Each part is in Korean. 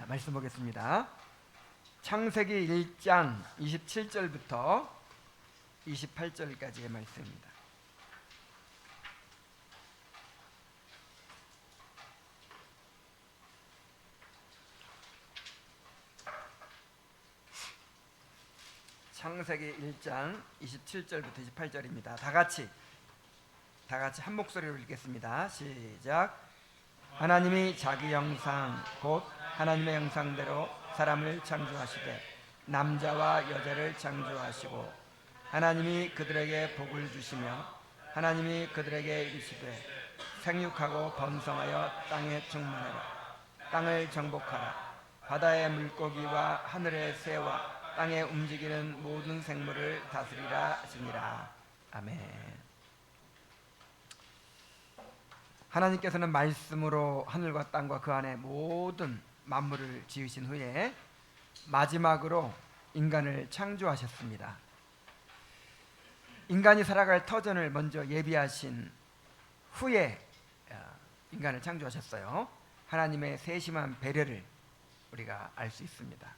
말씀 보겠습니다. 창세기 1장 27절부터 28절까지의 말씀입니다. 창세기 1장 27절부터 28절입니다. 다 같이 한 목소리로 읽겠습니다. 시작. 하나님이 자기 형상 곧 하나님의 형상대로 사람을 창조하시되 남자와 여자를 창조하시고 하나님이 그들에게 복을 주시며 하나님이 그들에게 이르시되 생육하고 번성하여 땅에 충만하라. 땅을 정복하라. 바다의 물고기와 하늘의 새와 땅에 움직이는 모든 생물을 다스리라 하시니라. 아멘. 하나님께서는 말씀으로 하늘과 땅과 그 안에 모든 만물을 지으신 후에 마지막으로 인간을 창조하셨습니다. 인간이 살아갈 터전을 먼저 예비하신 후에 인간을 창조하셨어요. 하나님의 세심한 배려를 우리가 알 수 있습니다.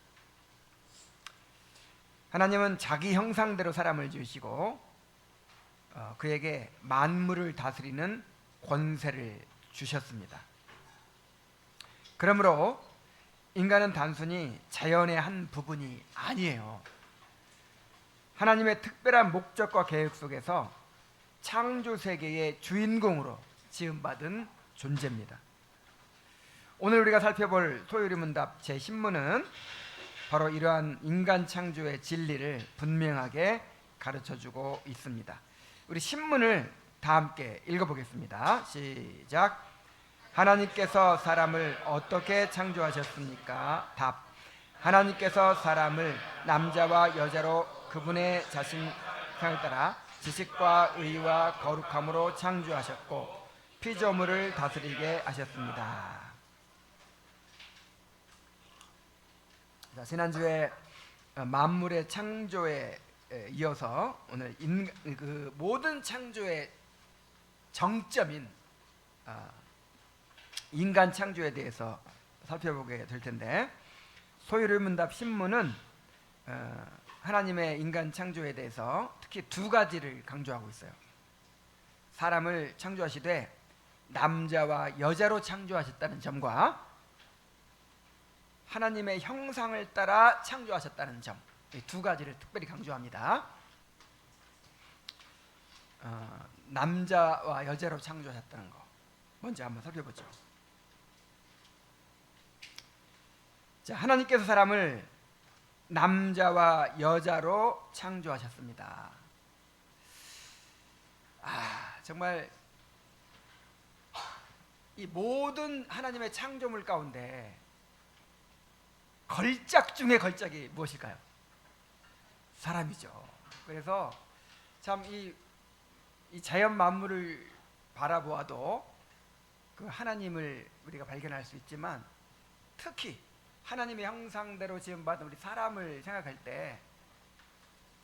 하나님은 자기 형상대로 사람을 지으시고 그에게 만물을 다스리는 권세를 주셨습니다. 그러므로 인간은 단순히 자연의 한 부분이 아니에요. 하나님의 특별한 목적과 계획 속에서 창조 세계의 주인공으로 지음받은 존재입니다. 오늘 우리가 살펴볼 소요리문답 제10문은 바로 이러한 인간 창조의 진리를 분명하게 가르쳐주고 있습니다. 우리 신문을 다 함께 읽어보겠습니다. 시작. 하나님께서 사람을 어떻게 창조하셨습니까? 답. 하나님께서 사람을 남자와 여자로 그분의 자신상을 따라 지식과 의와 거룩함으로 창조하셨고 피조물을 다스리게 하셨습니다. 자, 지난주에 만물의 창조에 이어서 오늘 그 모든 창조의 정점인 인간 창조에 대해서 살펴보게 될 텐데, 소요리문답 신문은 하나님의 인간 창조에 대해서 특히 두 가지를 강조하고 있어요. 사람을 창조하시되 남자와 여자로 창조하셨다는 점과 하나님의 형상을 따라 창조하셨다는 점, 이 두 가지를 특별히 강조합니다. 남자와 여자로 창조하셨다는 거 먼저 한번 살펴보죠. 자, 하나님께서 사람을 남자와 여자로 창조하셨습니다. 정말 이 모든 하나님의 창조물 가운데 걸작 중의 걸작이 무엇일까요? 사람이죠. 그래서 참 이 자연 만물을 바라보아도 그 하나님을 우리가 발견할 수 있지만, 특히 하나님의 형상대로 지음받은 우리 사람을 생각할 때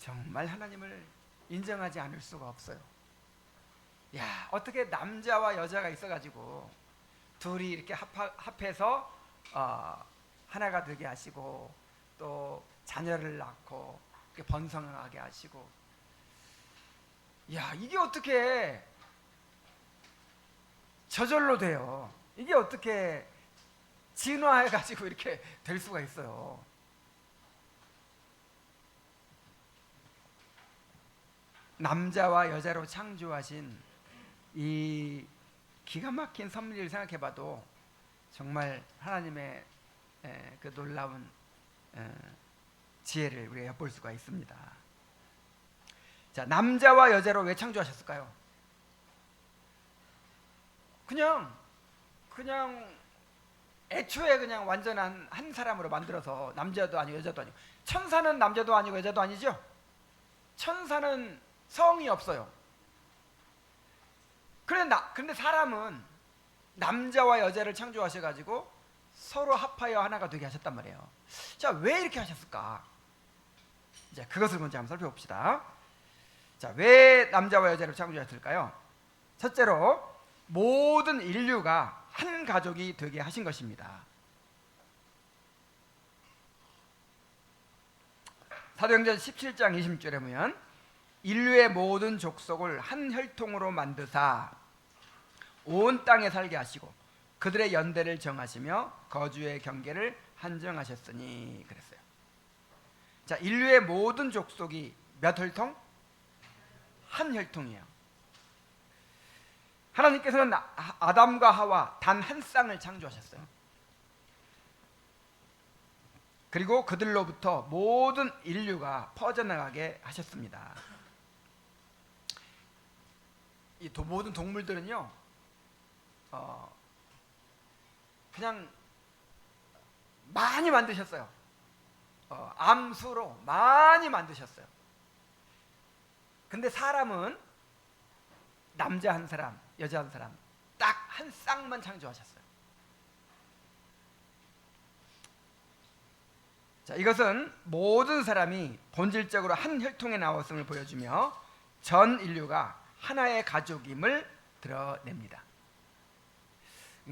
정말 하나님을 인정하지 않을 수가 없어요. 야, 어떻게 남자와 여자가 있어가지고 둘이 이렇게 합해서 하나가 되게 하시고 또 자녀를 낳고 이렇게 번성하게 하시고, 야, 이게 어떻게 저절로 돼요? 이게 어떻게 진화해가지고 이렇게 될 수가 있어요? 남자와 여자로 창조하신 이 기가 막힌 섭리를 생각해봐도 정말 하나님의 그 놀라운 지혜를 우리가 엿볼 수가 있습니다. 자, 남자와 여자로 왜 창조하셨을까요? 그냥 애초에 그냥 완전한 한 사람으로 만들어서, 남자도 아니고 여자도 아니고, 천사는 남자도 아니고 여자도 아니죠? 천사는 성이 없어요. 그런데 사람은 남자와 여자를 창조하셔가지고 서로 합하여 하나가 되게 하셨단 말이에요. 자, 왜 이렇게 하셨을까? 이제 그것을 먼저 한번 살펴봅시다. 자, 왜 남자와 여자를 창조하셨을까요? 첫째로 모든 인류가 한 가족이 되게 하신 것입니다. 사도행전 17장 20절에 보면 인류의 모든 족속을 한 혈통으로 만드사 온 땅에 살게 하시고 그들의 연대를 정하시며 거주의 경계를 한정하셨으니 그랬어요. 자, 인류의 모든 족속이 몇 혈통? 한 혈통이에요. 하나님께서는 아담과 하와 단 한 쌍을 창조하셨어요. 그리고 그들로부터 모든 인류가 퍼져나가게 하셨습니다. 이 모든 동물들은요, 그냥 많이 만드셨어요. 암수로 많이 만드셨어요. 근데 사람은 남자 한 사람, 여자 한 사람, 딱 한 쌍만 창조하셨어요. 자, 이것은 모든 사람이 본질적으로 한 혈통에 나왔음을 보여주며 전 인류가 하나의 가족임을 드러냅니다.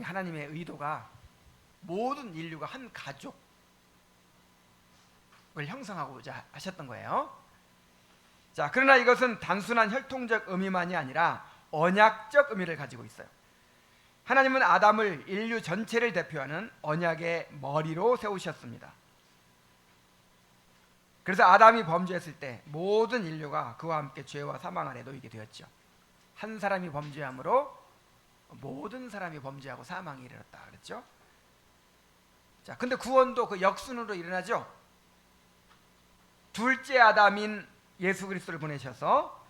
하나님의 의도가 모든 인류가 한 가족을 형성하고자 하셨던 거예요. 자, 그러나 이것은 단순한 혈통적 의미만이 아니라 언약적 의미를 가지고 있어요. 하나님은 아담을 인류 전체를 대표하는 언약의 머리로 세우셨습니다. 그래서 아담이 범죄했을 때 모든 인류가 그와 함께 죄와 사망 아래 놓이게 되었죠. 한 사람이 범죄함으로 모든 사람이 범죄하고 사망에 이르렀다 그랬죠. 자, 근데 구원도 그 역순으로 일어나죠. 둘째 아담인 예수 그리스도를 보내셔서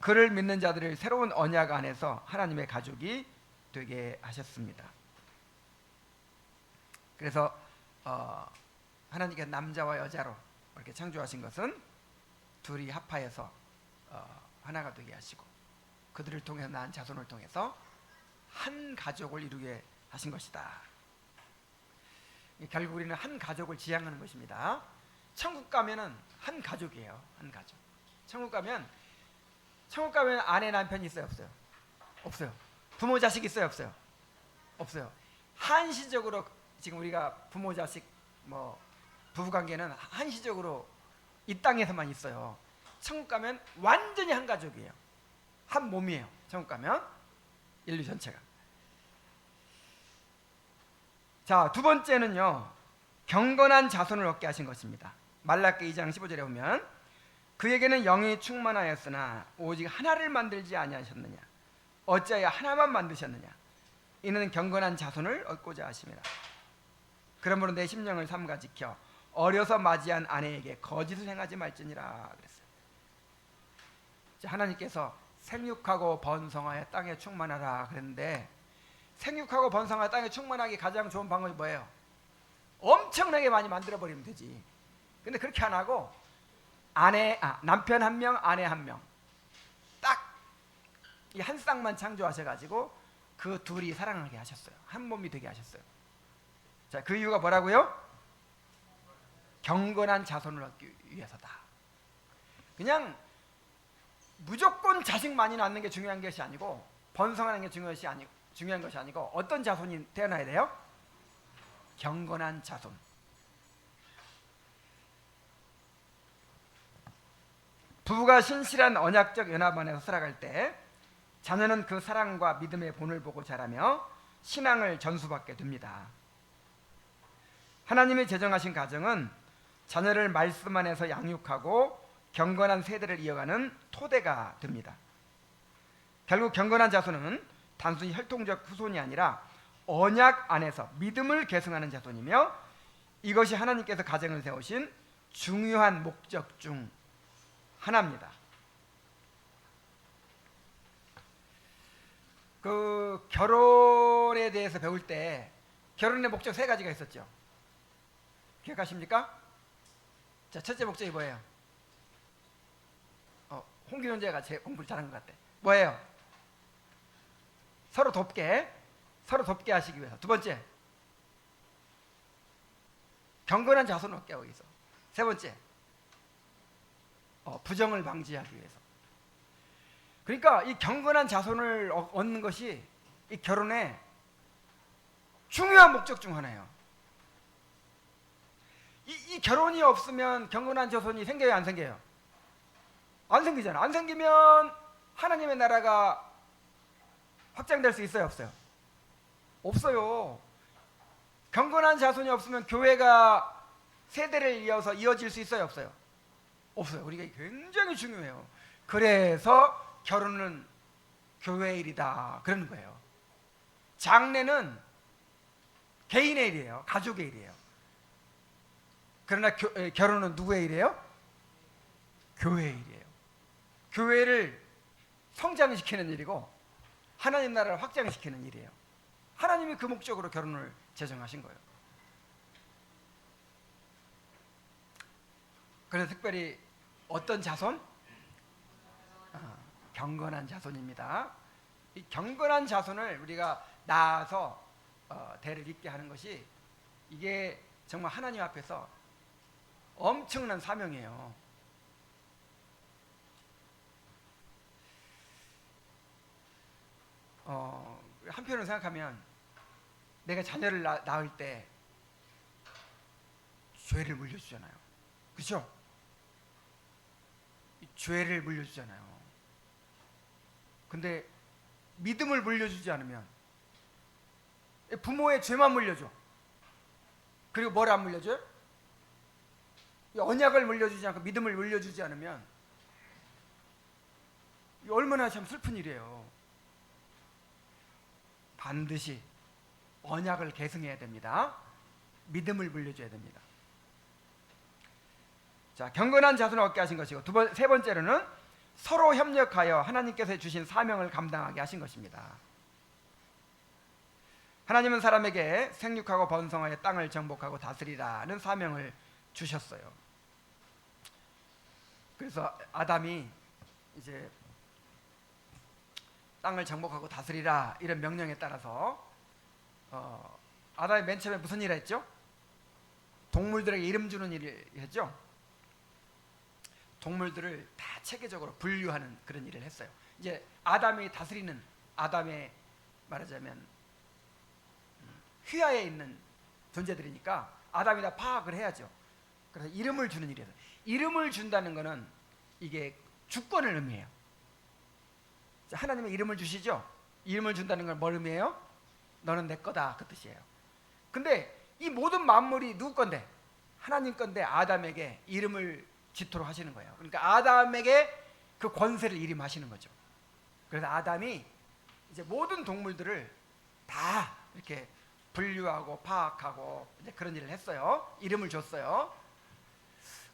그를 믿는 자들을 새로운 언약 안에서 하나님의 가족이 되게 하셨습니다. 그래서 하나님께서 남자와 여자로 이렇게 창조하신 것은 둘이 합하여서 하나가 되게 하시고 그들을 통해서 낳은 자손을 통해서 한 가족을 이루게 하신 것이다. 결국 우리는 한 가족을 지향하는 것입니다. 천국 가면은 한 가족이에요. 한 가족. 천국 가면 아내 남편 있어요, 없어요? 없어요. 부모 자식 있어요, 없어요? 없어요. 한시적으로 지금 우리가 부모 자식 뭐 부부 관계는 한시적으로 이 땅에서만 있어요. 천국 가면 완전히 한 가족이에요. 한 몸이에요. 천국 가면 인류 전체가. 자, 두 번째는요, 경건한 자손을 얻게 하신 것입니다. 말라기 2장 15절에 보면 그에게는 영이 충만하였으나 오직 하나를 만들지 아니하셨느냐, 어찌하여 하나만 만드셨느냐, 이는 경건한 자손을 얻고자 하심이라. 그러므로 내 심령을 삼가 지켜 어려서 맞이한 아내에게 거짓을 행하지 말지니라 그랬어요. 자, 하나님께서 생육하고 번성하여 땅에 충만하라 그랬는데, 생육하고 번성하여 땅에 충만하기 가장 좋은 방법이 뭐예요? 엄청나게 많이 만들어 버리면 되지. 근데 그렇게 안 하고 남편 한 명, 아내 한 명, 딱 이 한 쌍만 창조하셔가지고 그 둘이 사랑하게 하셨어요. 한 몸이 되게 하셨어요. 자, 그 이유가 뭐라고요? 경건한 자손을 얻기 위해서다. 그냥 무조건 자식 많이 낳는 게 중요한 것이 아니고, 번성하는 게 중요한 것이 아니고, 어떤 자손이 태어나야 돼요? 경건한 자손. 부부가 신실한 언약적 연합 안에서 살아갈 때 자녀는 그 사랑과 믿음의 본을 보고 자라며 신앙을 전수받게 됩니다. 하나님이 제정하신 가정은 자녀를 말씀 안에서 양육하고 경건한 세대를 이어가는 토대가 됩니다. 결국 경건한 자손은 단순히 혈통적 후손이 아니라 언약 안에서 믿음을 계승하는 자손이며, 이것이 하나님께서 가정을 세우신 중요한 목적 중 하나입니다. 그 결혼에 대해서 배울 때 결혼의 목적 세 가지가 있었죠. 기억하십니까? 자, 첫째 목적이 뭐예요? 홍기론제가 제 공부를 잘한 것 같아. 뭐예요? 서로 돕게 하시기 위해서. 두 번째, 경건한 자손을 얻게 하기 위해서. 세 번째, 부정을 방지하기 위해서. 그러니까 이 경건한 자손을 얻는 것이 이 결혼의 중요한 목적 중 하나예요. 이 결혼이 없으면 경건한 자손이 생겨요, 안 생겨요? 안 생기잖아. 안 생기면 하나님의 나라가 확장될 수 있어요, 없어요? 없어요. 경건한 자손이 없으면 교회가 세대를 이어서 이어질 수 있어요, 없어요? 없어요. 우리가 굉장히 중요해요. 그래서 결혼은 교회의 일이다 그러는 거예요. 장례는 개인의 일이에요. 가족의 일이에요. 그러나 결혼은 누구의 일이에요? 교회의 일이에요. 교회를 성장시키는 일이고 하나님 나라를 확장시키는 일이에요. 하나님이 그 목적으로 결혼을 제정하신 거예요. 그래서 특별히 어떤 자손? 경건한 자손입니다. 이 경건한 자손을 우리가 낳아서 대를 잇게 하는 것이 이게 정말 하나님 앞에서 엄청난 사명이에요. 한편으로 생각하면 내가 자녀를 낳을 때 죄를 물려주잖아요. 그렇죠? 죄를 물려주잖아요. 근데 믿음을 물려주지 않으면 부모의 죄만 물려줘. 그리고 뭘 안 물려줘요? 언약을 물려주지 않고 믿음을 물려주지 않으면 얼마나 참 슬픈 일이에요. 반드시 언약을 계승해야 됩니다. 믿음을 물려줘야 됩니다. 자, 경건한 자손을 얻게 하신 것이고 세 번째로는 서로 협력하여 하나님께서 주신 사명을 감당하게 하신 것입니다. 하나님은 사람에게 생육하고 번성하여 땅을 정복하고 다스리라는 사명을 주셨어요. 그래서 아담이 이제 땅을 정복하고 다스리라 이런 명령에 따라서 아담이 맨 처음에 무슨 일을 했죠? 동물들에게 이름 주는 일을 했죠. 동물들을 다 체계적으로 분류하는 그런 일을 했어요. 이제 아담이 다스리는 아담의 말하자면 휘하에 있는 존재들이니까 아담이 다 파악을 해야죠. 그래서 이름을 주는 일이에요. 이름을 준다는 것은 이게 주권을 의미해요. 하나님의 이름을 주시죠. 이름을 준다는 건 뭘 의미해요? 너는 내 거다 그 뜻이에요. 근데 이 모든 만물이 누구 건데? 하나님 건데 아담에게 이름을 짓도록 하시는 거예요. 그러니까 아담에게 그 권세를 이름하시는 거죠. 그래서 아담이 이제 모든 동물들을 다 이렇게 분류하고 파악하고 이제 그런 일을 했어요. 이름을 줬어요.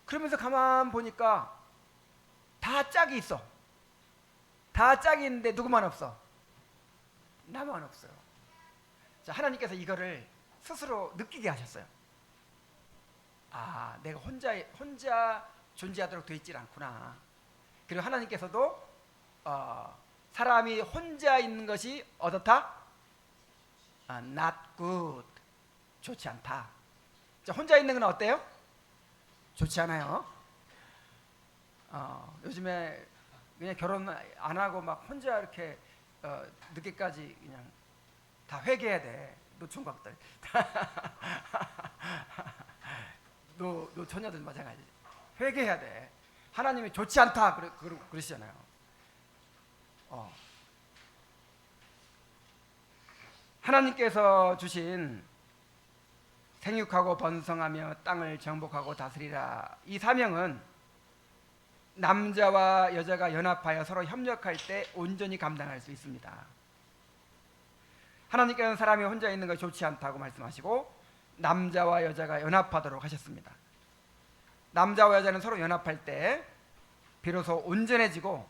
그러면서 가만 보니까 다 짝이 있어. 다 짝이 있는데 누구만 없어? 나만 없어요. 자, 하나님께서 이거를 스스로 느끼게 하셨어요. 아, 내가 혼자 존재하도록 되어 있질 않구나. 그리고 하나님께서도 사람이 혼자 있는 것이 어떻다? Not good. 좋지 않다. 자, 혼자 있는 건 어때요? 좋지 않아요. 요즘에 그냥 결혼 안 하고 막 혼자 이렇게 늦게까지 그냥 다 회개해야 돼. 노총각들. 노처녀들 마찬가지. 회개해야 돼. 하나님이 좋지 않다 그러시잖아요. 하나님께서 주신 생육하고 번성하며 땅을 정복하고 다스리라 이 사명은 남자와 여자가 연합하여 서로 협력할 때 온전히 감당할 수 있습니다. 하나님께서는 사람이 혼자 있는 것이 좋지 않다고 말씀하시고 남자와 여자가 연합하도록 하셨습니다. 남자와 여자는 서로 연합할 때 비로소 온전해지고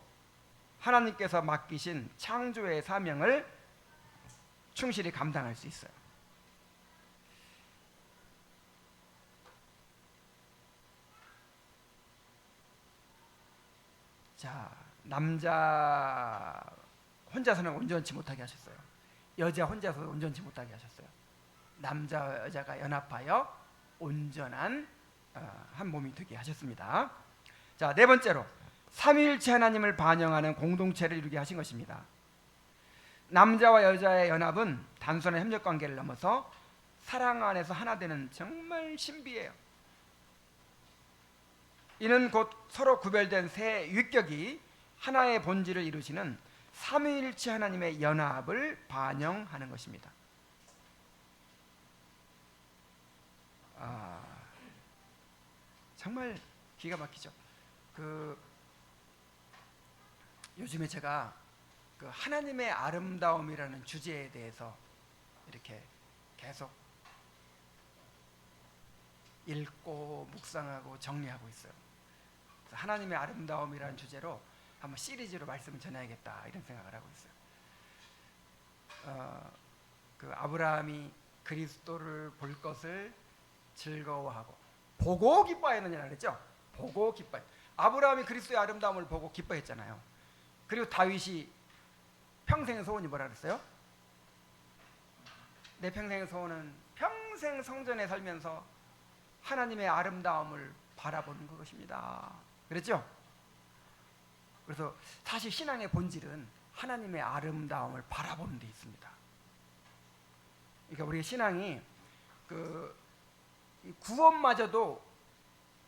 하나님께서 맡기신 창조의 사명을 충실히 감당할 수 있어요. 자, 남자 혼자서는 온전치 못하게 하셨어요. 여자 혼자서 온전치 못하게 하셨어요. 남자와 여자가 연합하여 온전한 한 몸이 되게 하셨습니다. 자, 네 번째로 삼위일체 하나님을 반영하는 공동체를 이루게 하신 것입니다. 남자와 여자의 연합은 단순한 협력 관계를 넘어서 사랑 안에서 하나 되는 정말 신비해요. 이는 곧 서로 구별된 세 위격이 하나의 본질을 이루시는 삼위일체 하나님의 연합을 반영하는 것입니다. 정말 기가 막히죠. 요즘에 제가 하나님의 아름다움이라는 주제에 대해서 이렇게 계속 읽고 묵상하고 정리하고 있어요. 하나님의 아름다움이라는 주제로 한번 시리즈로 말씀을 전해야겠다 이런 생각을 하고 있어요. 아브라함이 그리스도를 볼 것을 즐거워하고 보고 기뻐하느니라 그랬죠. 보고 기뻐. 아브라함이 그리스도의 아름다움을 보고 기뻐했잖아요. 그리고 다윗이 평생의 소원이 뭐라 그랬어요? 내 평생의 소원은 평생 성전에 살면서 하나님의 아름다움을 바라보는 것입니다. 그랬죠? 그래서 사실 신앙의 본질은 하나님의 아름다움을 바라보는 데 있습니다. 그러니까 우리의 신앙이 구원마저도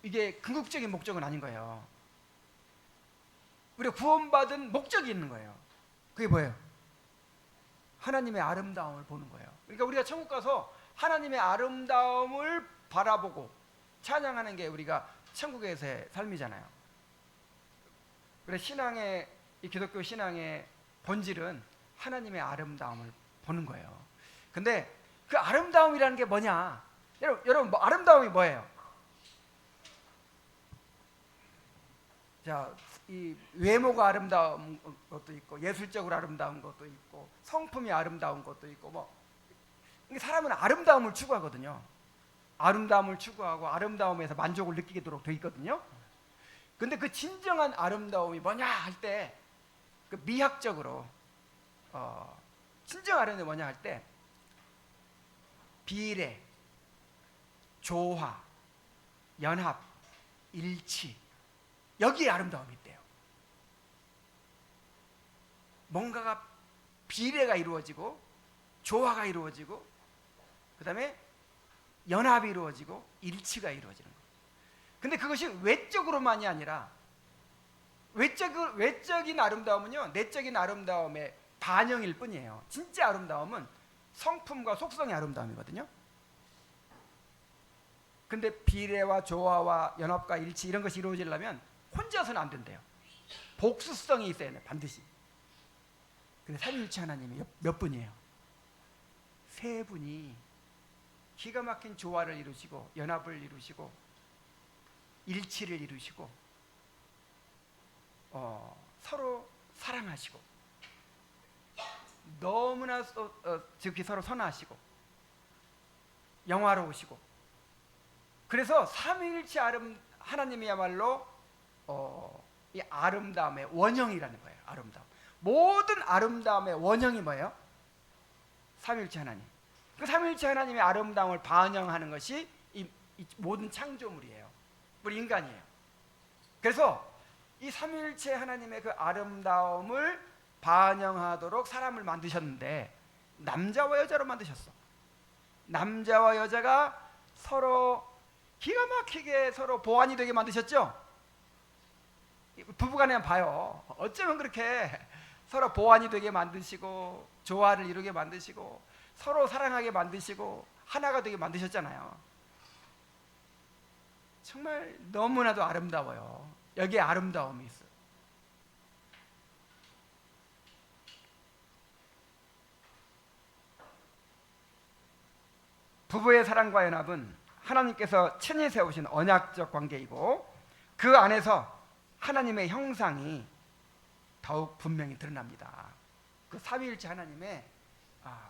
이게 궁극적인 목적은 아닌 거예요. 우리가 구원받은 목적이 있는 거예요. 그게 뭐예요? 하나님의 아름다움을 보는 거예요. 그러니까 우리가 천국 가서 하나님의 아름다움을 바라보고 찬양하는 게 우리가 천국에서의 삶이잖아요. 그래서 이 기독교 신앙의 본질은 하나님의 아름다움을 보는 거예요. 근데 그 아름다움이라는 게 뭐냐? 여러분 아름다움이 뭐예요? 자, 이 외모가 아름다운 것도 있고 예술적으로 아름다운 것도 있고 성품이 아름다운 것도 있고 사람은 아름다움을 추구하거든요. 아름다움을 추구하고 아름다움에서 만족을 느끼도록 돼 있거든요. 근데 그 진정한 아름다움이 뭐냐 할 때 미학적으로 진정 아름다움이 뭐냐 할 때 비례, 조화, 연합, 일치, 여기에 아름다움이 있대요. 뭔가가 비례가 이루어지고 조화가 이루어지고 그 다음에 연합이 이루어지고 일치가 이루어지는 거예요. 근데 그것이 외적으로만이 아니라 외적인 아름다움은요 내적인 아름다움의 반영일 뿐이에요. 진짜 아름다움은 성품과 속성의 아름다움이거든요. 근데 비례와 조화와 연합과 일치 이런 것이 이루어지려면 혼자서는 안 된대요. 복수성이 있어야 돼요. 반드시. 근데 삼위일체 하나님이 몇 분이에요? 세 분이 기가 막힌 조화를 이루시고 연합을 이루시고 일치를 이루시고 서로 사랑하시고 너무나 즉히 서로 선하시고 영화로우시고 그래서 삼위일체 하나님이야말로 이 아름다움의 원형이라는 거예요. 아름다움. 모든 아름다움의 원형이 뭐예요? 삼위일체 하나님. 그 삼위일체 하나님의 아름다움을 반영하는 것이 이 모든 창조물이에요. 우리 인간이에요. 그래서 이 삼위일체 하나님의 그 아름다움을 반영하도록 사람을 만드셨는데 남자와 여자로 만드셨어. 남자와 여자가 서로 기가 막히게 서로 보완이 되게 만드셨죠? 부부간에 봐요. 어쩌면 그렇게 서로 보완이 되게 만드시고 조화를 이루게 만드시고 서로 사랑하게 만드시고 하나가 되게 만드셨잖아요. 정말 너무나도 아름다워요. 여기에 아름다움이 있어요. 부부의 사랑과 연합은 하나님께서 친히 세우신 언약적 관계이고 그 안에서 하나님의 형상이 더욱 분명히 드러납니다. 그 삼위일체 하나님의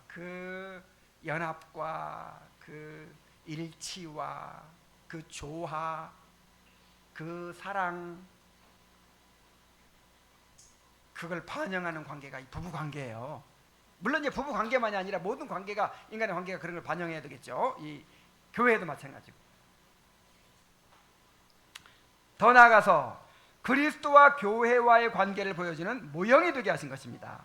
그 연합과 그 일치와 그 조화, 그 사랑, 그걸 반영하는 관계가 이 부부 관계예요. 물론 이제 부부 관계만이 아니라 모든 관계가 인간의 관계가 그런 걸 반영해야 되겠죠. 이 교회도 마찬가지고. 더 나아가서 그리스도와 교회와의 관계를 보여주는 모형이 되게 하신 것입니다.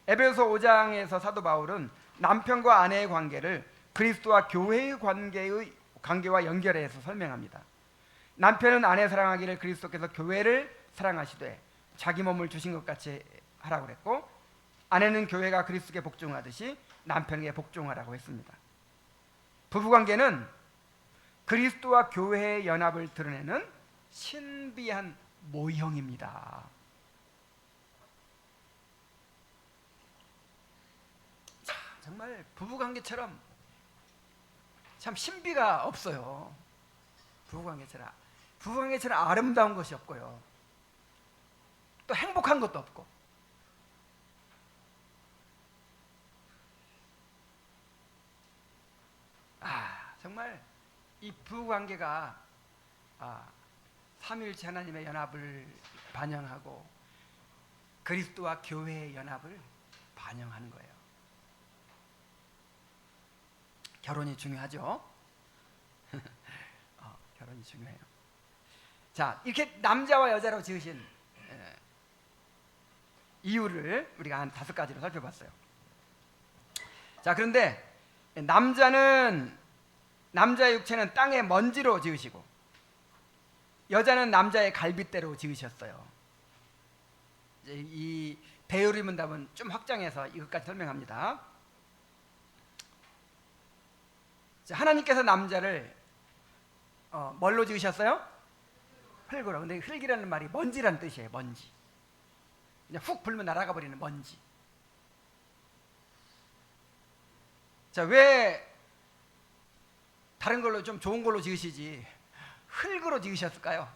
에베소 5장에서 사도 바울은 남편과 아내의 관계를 그리스도와 교회의 관계와 연결해서 설명합니다. 남편은 아내 사랑하기를 그리스도께서 교회를 사랑하시되 자기 몸을 주신 것 같이 하라고 그랬고, 아내는 교회가 그리스도께 복종하듯이 남편에게 복종하라고 했습니다. 부부관계는 그리스도와 교회의 연합을 드러내는 신비한 모형입니다. 자, 정말 부부관계처럼 참 신비가 없어요. 부부관계처럼 아름다운 것이 없고요, 또 행복한 것도 없고. 정말 이 부부관계가 삼위일체 하나님의 연합을 반영하고 그리스도와 교회의 연합을 반영하는 거예요. 결혼이 중요하죠. 결혼이 중요해요. 자, 이렇게 남자와 여자로 지으신 이유를 우리가 한 5가지로 살펴봤어요. 자, 그런데 남자의 육체는 땅의 먼지로 지으시고 여자는 남자의 갈빗대로 지으셨어요. 이제 이 배우리 문답은 좀 확장해서 이것까지 설명합니다. 자, 하나님께서 남자를 뭘로 지으셨어요? 흙으로. 근데 흙이라는 말이 먼지라는 뜻이에요. 먼지. 그냥 훅 불면 날아가 버리는 먼지. 자, 왜 다른 걸로 좀 좋은 걸로 지으시지 흙으로 지으셨을까요?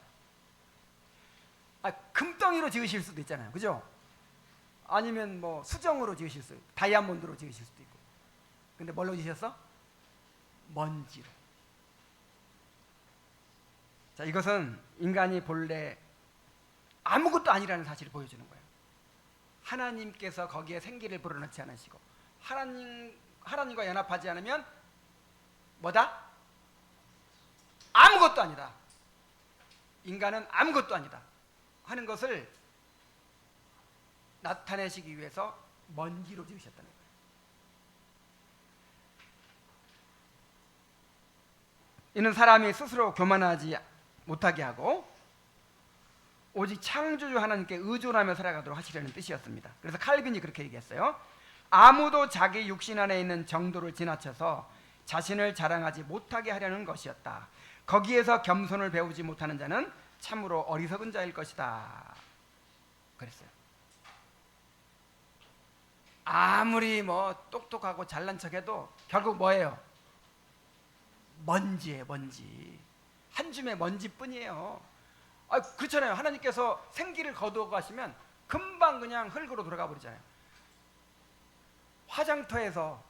금덩이로 지으실 수도 있잖아요, 그죠? 아니면 뭐 수정으로 지으실 수 있고 다이아몬드로 지으실 수도 있고. 근데 뭘로 지으셨어? 먼지로. 자, 이것은 인간이 본래 아무것도 아니라는 사실을 보여주는 거예요. 하나님께서 거기에 생기를 불어넣지 않으시고 하나님과 연합하지 않으면 뭐다? 아무것도 아니다. 인간은 아무것도 아니다 하는 것을 나타내시기 위해서 먼지로 지으셨다는 거예요. 이는 사람이 스스로 교만하지 못하게 하고 오직 창조주 하나님께 의존하며 살아가도록 하시려는 뜻이었습니다. 그래서 칼빈이 그렇게 얘기했어요. 아무도 자기 육신 안에 있는 정도를 지나쳐서 자신을 자랑하지 못하게 하려는 것이었다. 거기에서 겸손을 배우지 못하는 자는 참으로 어리석은 자일 것이다. 그랬어요. 아무리 뭐 똑똑하고 잘난 척해도 결국 뭐예요? 먼지예요, 먼지. 한 줌의 먼지뿐이에요. 그렇잖아요. 하나님께서 생기를 거두어 가시면 금방 그냥 흙으로 돌아가 버리잖아요. 화장터에서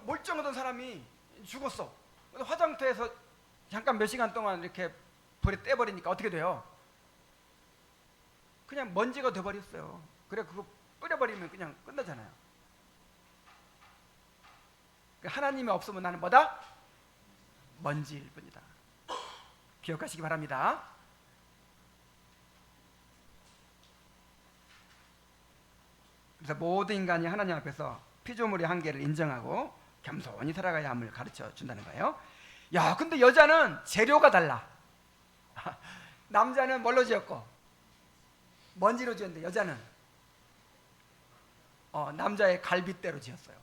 멀쩡하던 사람이 죽었어. 화장터에서 잠깐 몇 시간 동안 이렇게 불에 떼버리니까 어떻게 돼요? 그냥 먼지가 돼버렸어요. 그래, 그거 뿌려버리면 그냥 끝나잖아요. 하나님이 없으면 나는 뭐다? 먼지일 뿐이다. 기억하시기 바랍니다. 그래서 모든 인간이 하나님 앞에서 피조물의 한계를 인정하고 겸손히 살아가야 함을 가르쳐 준다는 거예요. 야, 근데 여자는 재료가 달라. 남자는 뭘로 지었고 먼지로 지었는데 여자는 남자의 갈빗대로 지었어요.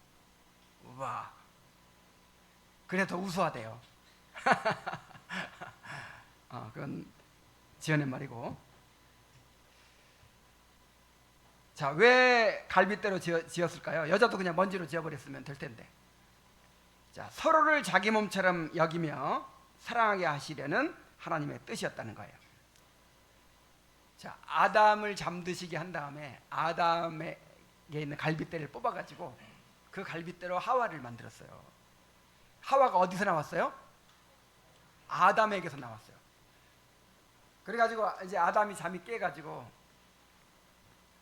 우와. 그래 더 우수하대요. 그건 지어낸 말이고. 자, 왜 갈빗대로 지었을까요? 여자도 그냥 먼지로 지어버렸으면 될 텐데. 자, 서로를 자기 몸처럼 여기며 사랑하게 하시려는 하나님의 뜻이었다는 거예요. 자, 아담을 잠드시게 한 다음에 아담에게 있는 갈빗대를 뽑아가지고 그 갈빗대로 하와를 만들었어요. 하와가 어디서 나왔어요? 아담에게서 나왔어요. 그래가지고 이제 아담이 잠이 깨가지고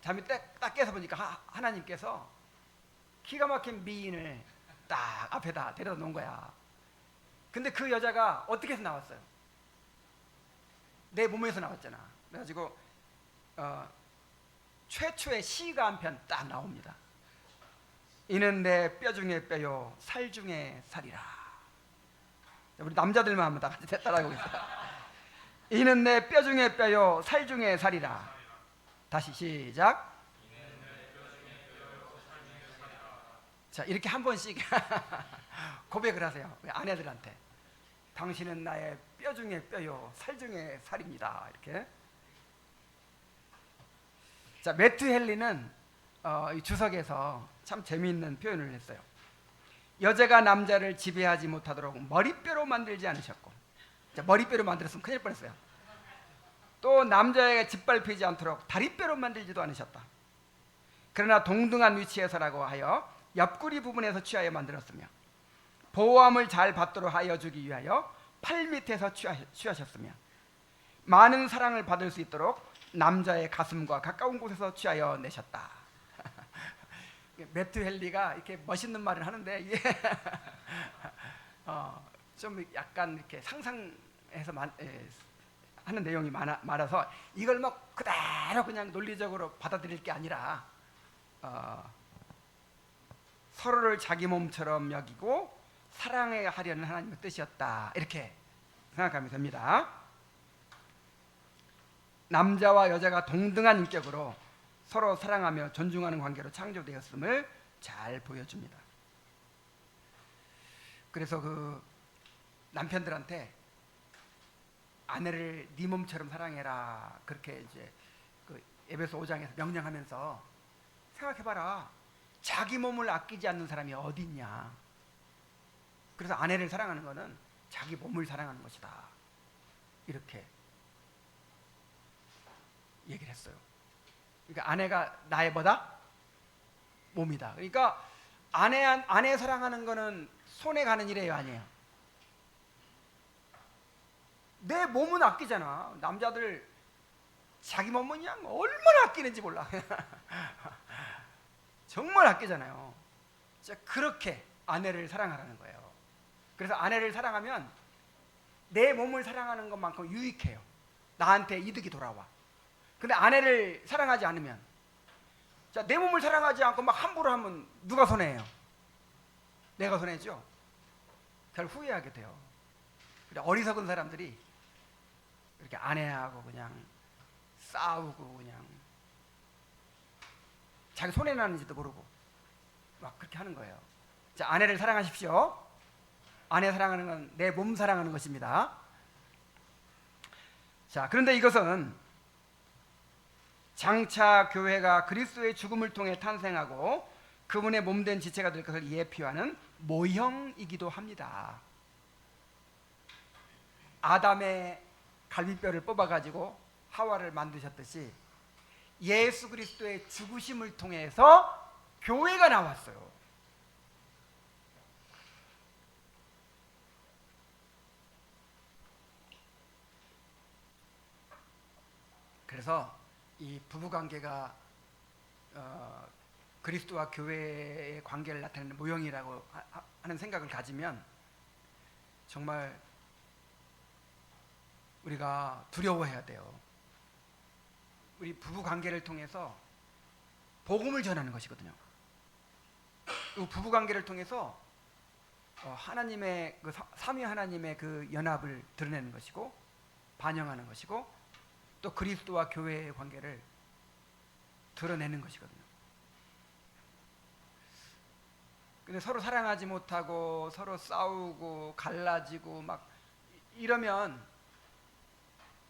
잠이 딱 깨서 보니까 하나님께서 기가 막힌 미인을 딱 앞에다 데려다 놓은 거야. 근데 그 여자가 어떻게 해서 나왔어요? 내 몸에서 나왔잖아. 그래가지고 최초의 시가 한 편 딱 나옵니다. 이는 내 뼈 중에 뼈요 살 중에 살이라. 우리 남자들만 한번 다 같이 따라하고 있어요. 이는 내 뼈 중에 뼈요 살 중에 살이라. 다시 시작. 자, 이렇게 한 번씩 고백을 하세요. 아내들한테. 당신은 나의 뼈 중에 뼈요 살 중에 살입니다. 이렇게. 자, 매튜 헨리는 이 주석에서 참 재미있는 표현을 했어요. 여자가 남자를 지배하지 못하도록 머리뼈로 만들지 않으셨고, 자, 머리뼈로 만들었으면 큰일 뻔했어요. 또 남자에게 짓밟히지 않도록 다리뼈로 만들지도 않으셨다. 그러나 동등한 위치에서라고 하여 옆구리 부분에서 취하여 만들었으며, 보호함을 잘 받도록 하여 주기 위하여 팔 밑에서 취하셨으며, 많은 사랑을 받을 수 있도록 남자의 가슴과 가까운 곳에서 취하여 내셨다. 매튜 헨리가 이렇게 멋있는 말을 하는데 이게 좀 약간 이렇게 상상해서 하는 내용이 많아서 이걸 막 그대로 그냥 논리적으로 받아들일 게 아니라 서로를 자기 몸처럼 여기고 사랑해 하려는 하나님의 뜻이었다, 이렇게 생각하면 됩니다. 남자와 여자가 동등한 인격으로 서로 사랑하며 존중하는 관계로 창조되었음을 잘 보여줍니다. 그래서 그 남편들한테 아내를 네 몸처럼 사랑해라, 그렇게 이제 그 에베소 5장에서 명령하면서, 생각해봐라, 자기 몸을 아끼지 않는 사람이 어디 있냐. 그래서 아내를 사랑하는 것은 자기 몸을 사랑하는 것이다, 이렇게 얘기를 했어요. 그러니까 아내가 나의 뭐다? 몸이다. 그러니까 아내 사랑하는 거는 손에 가는 일이에요, 아니에요? 내 몸은 아끼잖아. 남자들 자기 몸은 그냥 얼마나 아끼는지 몰라. 정말 아끼잖아요. 그렇게 아내를 사랑하라는 거예요. 그래서 아내를 사랑하면 내 몸을 사랑하는 것만큼 유익해요. 나한테 이득이 돌아와. 근데 아내를 사랑하지 않으면, 자, 내 몸을 사랑하지 않고 막 함부로 하면 누가 손해예요? 내가 손해죠. 결국 후회하게 돼요. 어리석은 사람들이 이렇게 아내하고 그냥 싸우고 그냥 자기 손해 나는지도 모르고 막 그렇게 하는 거예요. 자, 아내를 사랑하십시오. 아내 사랑하는 건 내 몸 사랑하는 것입니다. 자, 그런데 이것은 장차 교회가 그리스도의 죽음을 통해 탄생하고 그분의 몸된 지체가 될 것을 예표하는 모형이기도 합니다. 아담의 갈비뼈를 뽑아가지고 하와를 만드셨듯이 예수 그리스도의 죽으심을 통해서 교회가 나왔어요. 그래서 이 부부관계가 그리스도와 교회의 관계를 나타내는 모형이라고 하는 생각을 가지면 정말 우리가 두려워해야 돼요. 우리 부부관계를 통해서 복음을 전하는 것이거든요. 이 부부관계를 통해서 하나님의 그 삼위 하나님의 그 연합을 드러내는 것이고 반영하는 것이고 또 그리스도와 교회의 관계를 드러내는 것이거든요. 근데 서로 사랑하지 못하고 서로 싸우고 갈라지고 막 이러면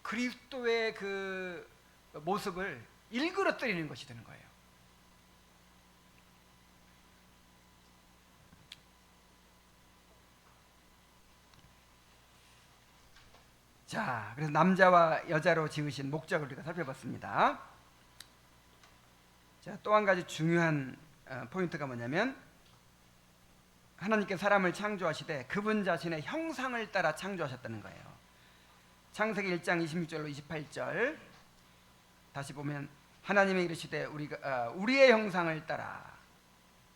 그리스도의 그 모습을 일그러뜨리는 것이 되는 거예요. 자, 그래서 남자와 여자로 지으신 목적을 우리가 살펴봤습니다. 자, 또 한 가지 중요한 포인트가 뭐냐면 하나님께 사람을 창조하시되 그분 자신의 형상을 따라 창조하셨다는 거예요. 창세기 1장 26절로 28절 다시 보면 하나님이 이르시되 우리의 형상을 따라,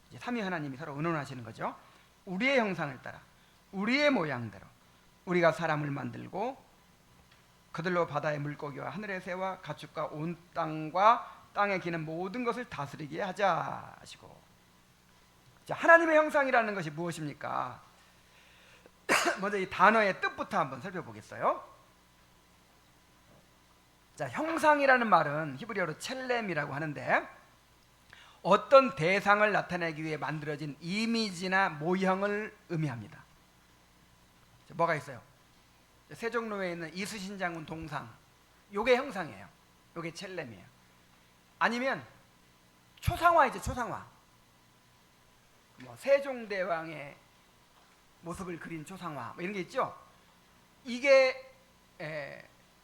이제 삼위 하나님이 서로 의논하시는 거죠. 우리의 형상을 따라 우리의 모양대로 우리가 사람을 만들고 그들로 바다의 물고기와 하늘의 새와 가축과 온 땅과 땅에 기는 모든 것을 다스리게 하자 하시고. 자, 하나님의 형상이라는 것이 무엇입니까? 먼저 이 단어의 뜻부터 한번 살펴보겠어요. 자, 형상이라는 말은 히브리어로 첼렘이라고 하는데 어떤 대상을 나타내기 위해 만들어진 이미지나 모형을 의미합니다. 자, 뭐가 있어요? 세종로에 있는 이순신 장군 동상, 요게 형상이에요. 요게 첼렘이에요. 아니면 초상화이죠, 초상화. 뭐 세종대왕의 모습을 그린 초상화 뭐 이런 게 있죠. 이게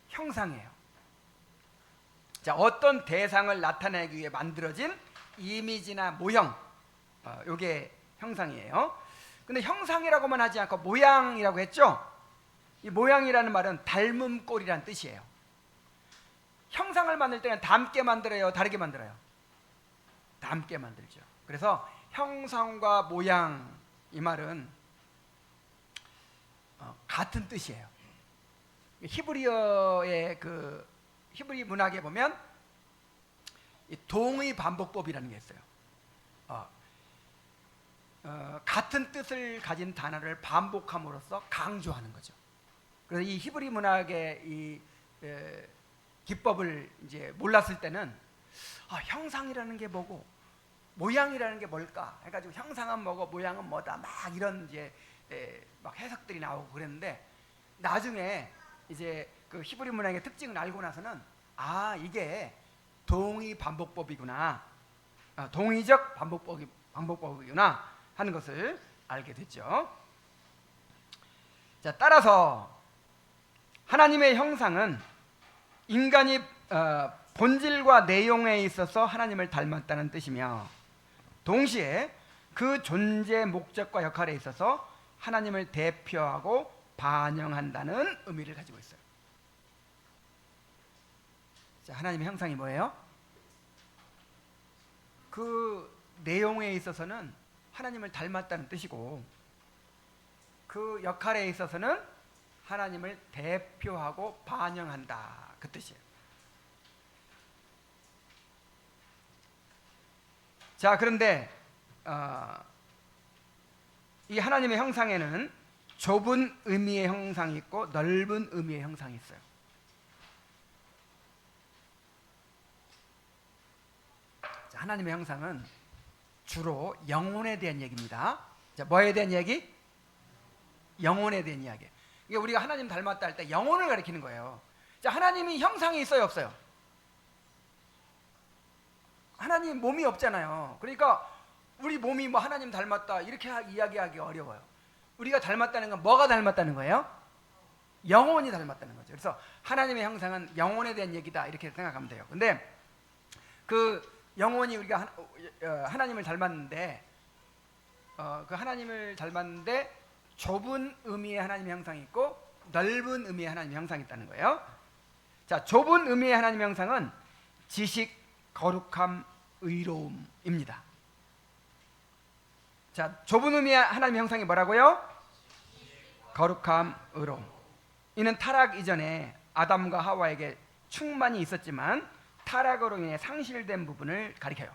형상이에요. 자, 어떤 대상을 나타내기 위해 만들어진 이미지나 모형, 요게 형상이에요. 근데 형상이라고만 하지 않고 모양이라고 했죠. 이 모양이라는 말은 닮은 꼴이란 뜻이에요. 형상을 만들 때는 닮게 만들어요, 다르게 만들어요? 닮게 만들죠. 그래서 형상과 모양, 이 말은 같은 뜻이에요. 히브리어의 그 히브리 문학에 보면 이 동의 반복법이라는 게 있어요. 같은 뜻을 가진 단어를 반복함으로써 강조하는 거죠. 그래서 이 히브리 문학의 이 기법을 이제 몰랐을 때는 형상이라는 게 뭐고 모양이라는 게 뭘까 해가지고 형상은 뭐고 모양은 뭐다 막 이런 이제 막 해석들이 나오고 그랬는데 나중에 이제 그 히브리 문학의 특징을 알고 나서는 이게 동의 반복법이구나, 동의적 반복법이구나 하는 것을 알게 됐죠. 자, 따라서 하나님의 형상은 인간이 본질과 내용에 있어서 하나님을 닮았다는 뜻이며 동시에 그 존재 목적과 역할에 있어서 하나님을 대표하고 반영한다는 의미를 가지고 있어요. 자, 하나님의 형상이 뭐예요? 그 내용에 있어서는 하나님을 닮았다는 뜻이고 그 역할에 있어서는 하나님을 대표하고 반영한다, 그 뜻이에요. 자, 그런데 이 하나님의 형상에는 좁은 의미의 형상이 있고 넓은 의미의 형상이 있어요. 자, 하나님의 형상은 주로 영혼에 대한 얘기입니다. 자, 뭐에 대한 얘기? 영혼에 대한 이야기. 이게 우리가 하나님 닮았다 할 때 영혼을 가리키는 거예요. 자, 하나님이 형상이 있어요, 없어요? 하나님 몸이 없잖아요. 그러니까 우리 몸이 뭐 하나님 닮았다 이렇게 이야기하기 어려워요. 우리가 닮았다는 건 뭐가 닮았다는 거예요? 영혼이 닮았다는 거죠. 그래서 하나님의 형상은 영혼에 대한 얘기다 이렇게 생각하면 돼요. 근데 그 영혼이 우리가 하나님을 닮았는데 그 하나님을 닮았는데 좁은 의미의 하나님의 형상이 있고 넓은 의미의 하나님의 형상이 있다는 거예요. 자, 좁은 의미의 하나님의 형상은 지식, 거룩함, 의로움입니다. 자, 좁은 의미의 하나님의 형상이 뭐라고요? 거룩함, 의로움. 이는 타락 이전에 아담과 하와에게 충만히 있었지만 타락으로 인해 상실된 부분을 가리켜요.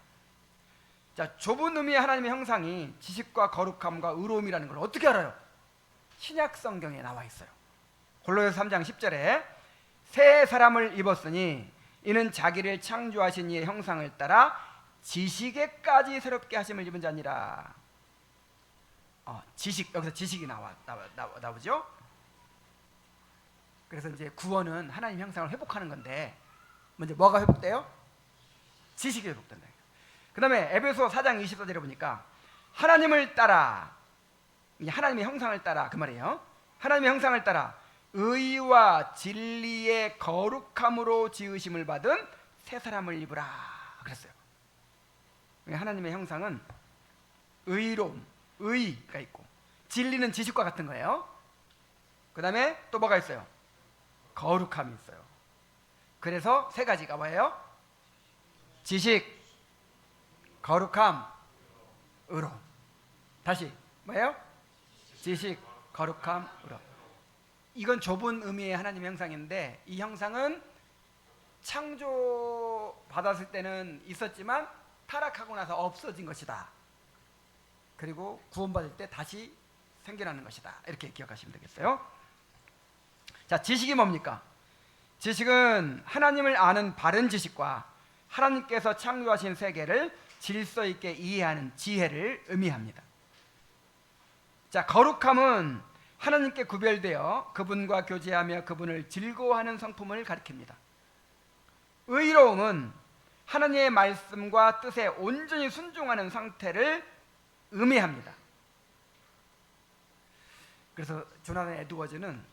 자, 좁은 의미의 하나님의 형상이 지식과 거룩함과 의로움이라는 걸 어떻게 알아요? 신약 성경에 나와 있어요. 골로새서 3장 10절에 새 사람을 입었으니 이는 자기를 창조하신 이의 형상을 따라 지식에까지 새롭게 하심을 입은 자니라. 지식, 여기서 지식이 나오죠. 그래서 이제 구원은 하나님 형상을 회복하는 건데 먼저 뭐가 회복돼요? 지식이 회복된다. 그 다음에 에베소 4장 24절에 보니까 하나님을 따라, 하나님의 형상을 따라 그 말이에요. 하나님의 형상을 따라 의와 진리의 거룩함으로 지으심을 받은 새 사람을 입으라 그랬어요. 하나님의 형상은 의로움, 의가 있고 진리는 지식과 같은 거예요. 그 다음에 또 뭐가 있어요? 거룩함이 있어요. 그래서 세 가지가 뭐예요? 지식, 거룩함, 의로움. 다시 뭐예요? 지식, 거룩함, 의로움. 이건 좁은 의미의 하나님의 형상인데 이 형상은 창조 받았을 때는 있었지만 타락하고 나서 없어진 것이다. 그리고 구원받을 때 다시 생겨나는 것이다. 이렇게 기억하시면 되겠어요. 자, 지식이 뭡니까? 지식은 하나님을 아는 바른 지식과 하나님께서 창조하신 세계를 질서 있게 이해하는 지혜를 의미합니다. 자, 거룩함은 하나님께 구별되어 그분과 교제하며 그분을 즐거워하는 성품을 가리킵니다. 의로움은 하나님의 말씀과 뜻에 온전히 순종하는 상태를 의미합니다. 그래서 조나단 에드워즈는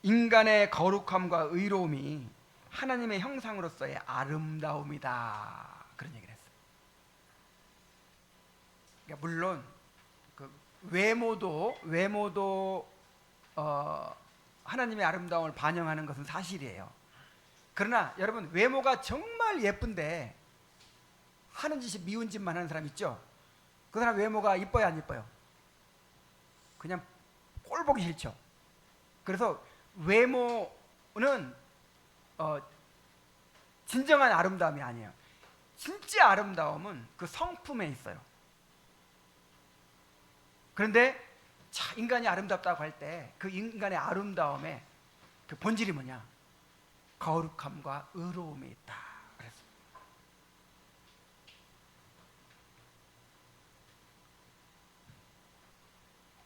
인간의 거룩함과 의로움이 하나님의 형상으로서의 아름다움이다, 그런 얘기를 했어요. 그러니까 물론 그 외모도 하나님의 아름다움을 반영하는 것은 사실이에요. 그러나 여러분, 외모가 정말 예쁜데 하는 짓이 미운 짓만 하는 사람 있죠? 그 사람 외모가 이뻐요, 안 이뻐요? 그냥 꼴 보기 싫죠. 그래서 외모는 진정한 아름다움이 아니에요. 진짜 아름다움은 그 성품에 있어요. 그런데 자, 인간이 아름답다고 할 때 그 인간의 아름다움의 그 본질이 뭐냐? 거룩함과 의로움이 있다. 그랬어요.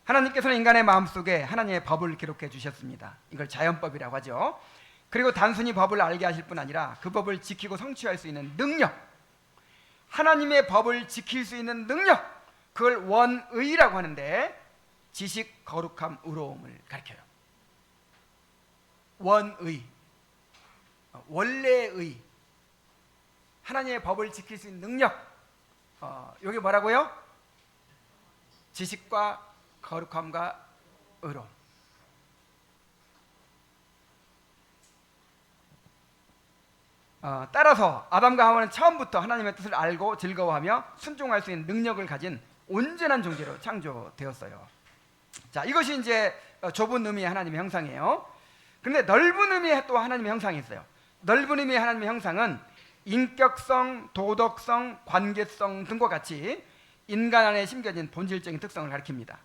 하나님께서는 인간의 마음속에 하나님의 법을 기록해 주셨습니다. 이걸 자연법이라고 하죠. 그리고 단순히 법을 알게 하실 뿐 아니라 그 법을 지키고 성취할 수 있는 능력, 하나님의 법을 지킬 수 있는 능력, 그걸 원의라고 하는데 지식, 거룩함, 의로움을 가리켜요. 원의, 원래의, 하나님의 법을 지킬 수 있는 능력, 여기 뭐라고요? 지식과 거룩함과 의로움. 따라서 아담과 하와는 처음부터 하나님의 뜻을 알고 즐거워하며 순종할 수 있는 능력을 가진 온전한 존재로 창조되었어요. 자, 이것이 이제 좁은 의미의 하나님의 형상이에요. 그런데 넓은 의미의 또 하나님의 형상이 있어요. 넓은 의미의 하나님의 형상은 인격성, 도덕성, 관계성 등과 같이 인간 안에 심겨진 본질적인 특성을 가리킵니다.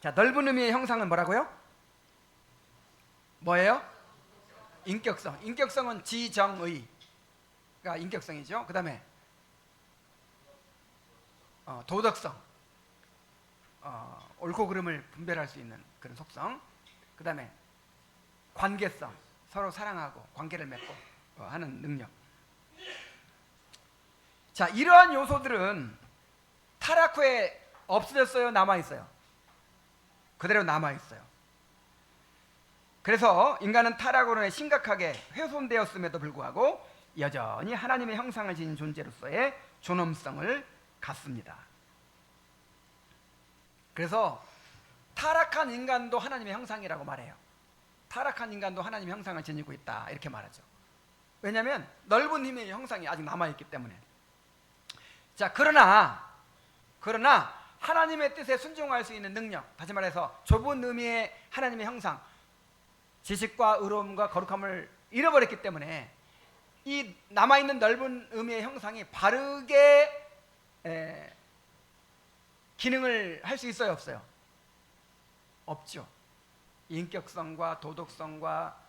자, 넓은 의미의 형상은 뭐라고요? 뭐예요? 인격성. 인격성은 지정의가 인격성이죠. 그 다음에 도덕성, 옳고 그름을 분별할 수 있는 그런 속성. 그 다음에 관계성, 서로 사랑하고 관계를 맺고 하는 능력. 자, 이러한 요소들은 타락 후에 없어졌어요? 남아있어요? 그대로 남아있어요. 그래서 인간은 타락으로 인해 심각하게 훼손되었음에도 불구하고 여전히 하나님의 형상을 지닌 존재로서의 존엄성을 갖습니다. 그래서 타락한 인간도 하나님의 형상이라고 말해요. 타락한 인간도 하나님의 형상을 지니고 있다, 이렇게 말하죠. 왜냐하면 넓은 힘의 형상이 아직 남아있기 때문에. 자, 그러나 하나님의 뜻에 순종할 수 있는 능력, 다시 말해서 좁은 의미의 하나님의 형상, 지식과 의로움과 거룩함을 잃어버렸기 때문에 이 남아있는 넓은 의미의 형상이 바르게 기능을 할 수 있어요, 없어요? 없죠. 인격성과 도덕성과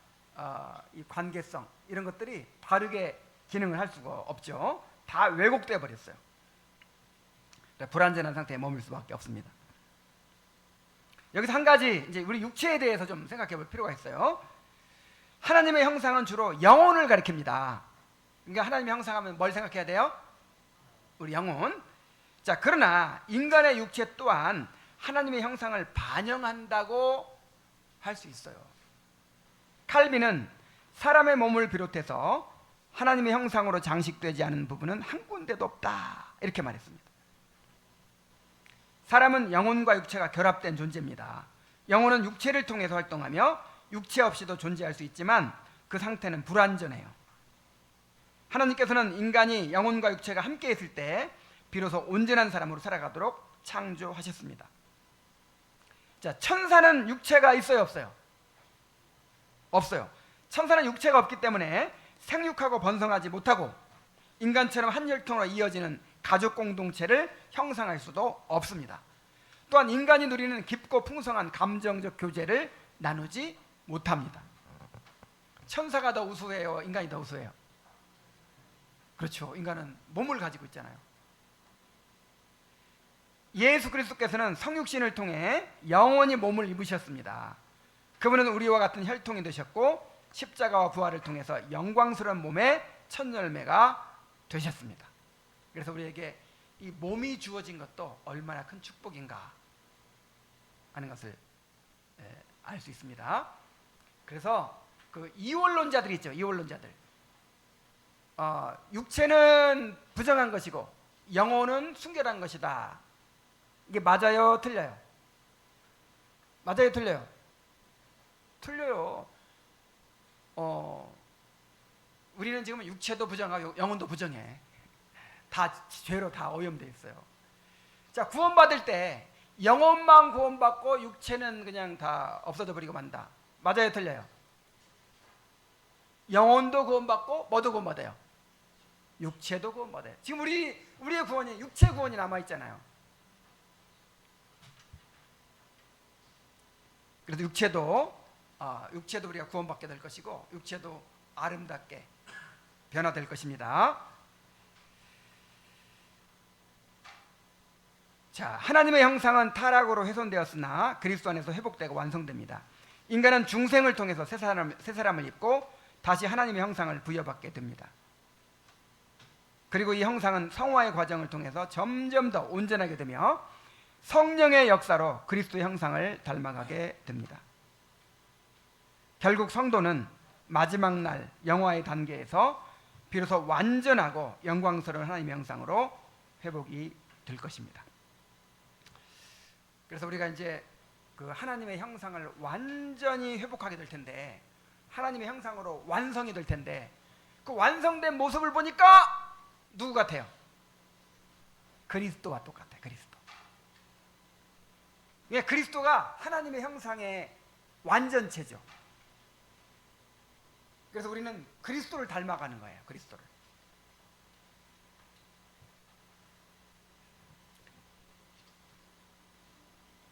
이 관계성, 이런 것들이 바르게 기능을 할 수가 없죠. 다 왜곡되어 버렸어요. 불완전한 상태에 머물 수밖에 없습니다. 여기서 한 가지, 이제 우리 육체에 대해서 좀 생각해 볼 필요가 있어요. 하나님의 형상은 주로 영혼을 가리킵니다. 그러니까 하나님의 형상하면 뭘 생각해야 돼요? 우리 영혼. 자, 그러나 인간의 육체 또한 하나님의 형상을 반영한다고 할 수 있어요. 칼빈은 사람의 몸을 비롯해서 하나님의 형상으로 장식되지 않은 부분은 한 군데도 없다, 이렇게 말했습니다. 사람은 영혼과 육체가 결합된 존재입니다. 영혼은 육체를 통해서 활동하며 육체 없이도 존재할 수 있지만 그 상태는 불완전해요. 하나님께서는 인간이 영혼과 육체가 함께 있을 때 비로소 온전한 사람으로 살아가도록 창조하셨습니다. 자, 천사는 육체가 있어요, 없어요? 없어요. 천사는 육체가 없기 때문에 생육하고 번성하지 못하고 인간처럼 한 혈통으로 이어지는 가족 공동체를 형성할 수도 없습니다. 또한 인간이 누리는 깊고 풍성한 감정적 교제를 나누지 못합니다. 천사가 더 우수해요? 인간이 더 우수해요? 그렇죠. 인간은 몸을 가지고 있잖아요. 예수 그리스도께서는 성육신을 통해 영원히 몸을 입으셨습니다. 그분은 우리와 같은 혈통이 되셨고 십자가와 부활을 통해서 영광스러운 몸의 첫 열매가 되셨습니다. 그래서 우리에게 이 몸이 주어진 것도 얼마나 큰 축복인가 하는 것을 알 수 있습니다. 그래서 그 이원론자들이 있죠. 이원론자들. 육체는 부정한 것이고 영혼은 순결한 것이다. 이게 맞아요? 틀려요? 맞아요? 틀려요? 틀려요. 우리는 지금 육체도 부정하고 영혼도 부정해. 다 죄로 다 오염되어 있어요. 자, 구원받을 때 영혼만 구원받고 육체는 그냥 다 없어져 버리고 만다. 맞아요? 틀려요? 영혼도 구원받고 뭐도 구원받아요? 육체도 구원받아요. 지금 우리의 구원이 육체 구원이 남아 있잖아요. 그래서 육체도 우리가 구원받게 될 것이고 육체도 아름답게 변화될 것입니다. 자, 하나님의 형상은 타락으로 훼손되었으나 그리스도 안에서 회복되고 완성됩니다. 인간은 중생을 통해서 새 사람을 입고 다시 하나님의 형상을 부여받게 됩니다. 그리고 이 형상은 성화의 과정을 통해서 점점 더 온전하게 되며 성령의 역사로 그리스도의 형상을 닮아가게 됩니다. 결국 성도는 마지막 날 영화의 단계에서 비로소 완전하고 영광스러운 하나님의 형상으로 회복이 될 것입니다. 그래서 우리가 이제 그 하나님의 형상을 완전히 회복하게 될 텐데, 하나님의 형상으로 완성이 될 텐데, 그 완성된 모습을 보니까 누구 같아요? 그리스도와 똑같아요. 그리스도. 예, 그리스도가 하나님의 형상의 완전체죠. 그래서 우리는 그리스도를 닮아가는 거예요. 그리스도를.